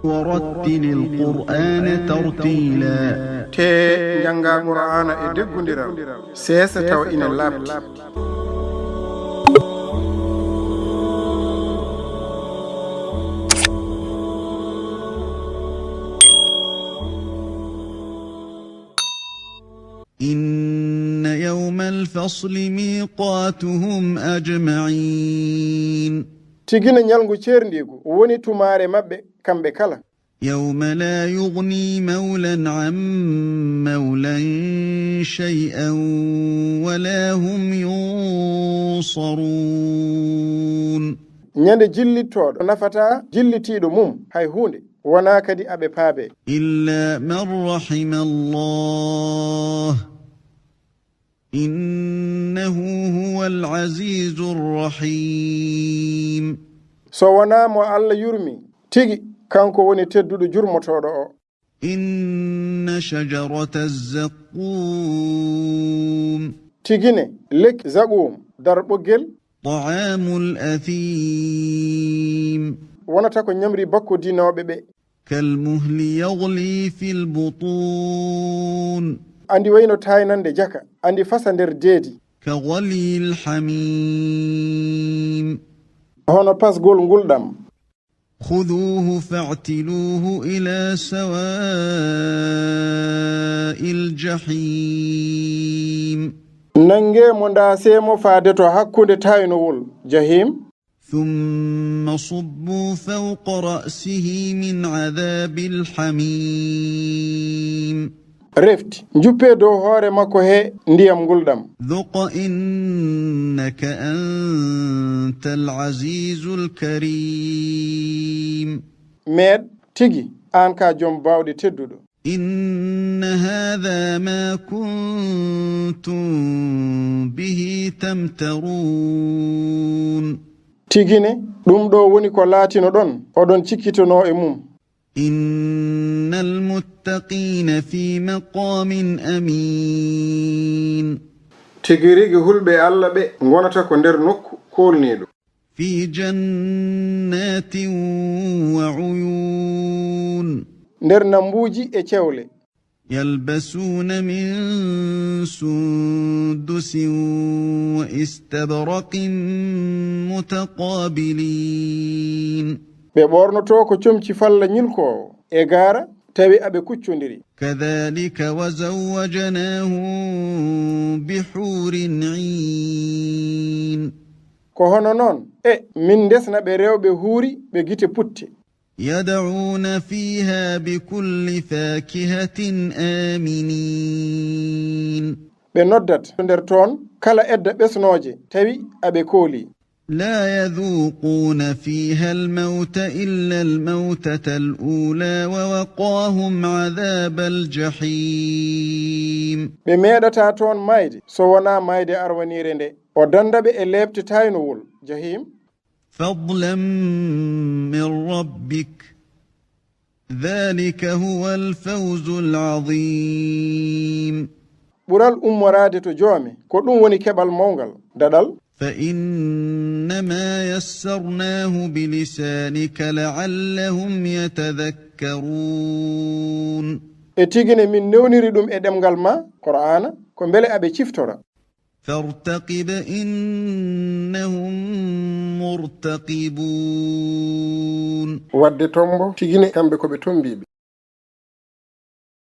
ورتل القرآن ترتيلا te janga qur'ana e deggundira sesa taw ina labti إن يوم الفصل ميقاتهم أجمعين tigina nyalngu cerndigu woni tumare mabbe kambe kala يوم لا يغني مولا عن مولا شيئا ولا هم ينصرون nyande jillitodo nafata jillitido mum hay hunde wana kadi abe paabe إلا من رحم الله إنه هو العزيز الرحيم so wana mo Allah yurmi tigi kanko woni teddudo jurmotodo o إن شجرة الزقوم tigine lek zaqum darbogel طعام الأثيم wonata ko nyamri bakko dinobe be كالمهل يغلي في البطون andi wayno taynande jaka andi fasa nder deedi كغلي الحميم hono pasgol nguldam خذوه فاعتلوه إلى سواء الجحيم nange mo ndasemo faade to hakkunde taynowol jahim ثم صبوا فوق رأسه من عذاب الحميم refti juppe dow hoore makko he ndiyam nguldam ذق إنك أنت العزيز الكريم med tigi an ka jom bawde teddudo إن هذا ما كنتم به تمترون tigine dum do woni ko latino don odon cikkitono e mum إن المتقين في مقام أمين tigirigi hulbe Allah be gonata ko nder nokku kolnido في جنات وعيون nder nambuji e cewle يلبسون من سندس واستبرق متقابلين be bornoto ko comci falla nyilko e gara tawi abe kuccondiri كذلك وزوجناهم بحور عين ko hono non min desna be rewbe huuri be gite putte يدعون فيها بكل فاكهة آمنين be noddat nder ton kala edda besnoje tawi abe kooli لا يذوقون فيها الموت إلا الموتة الأولى ووقاهم عذاب الجحيم be medata ton mayde so wona mayde arwanire nde o dandabe e lebte taynowol jahim فضلا من ربك ذلك هو الفوز العظيم bural ummorade to joome ko dum woni kebal mawngal dadal فإنما يسرناه بلسانك لعلهم يتذكرون e tigine min newniri dum e demgal ma qur'ana ko bele abe ciftora فارتقب إنهم مرتقبون wadde tombo tigine kambe ko be tombibe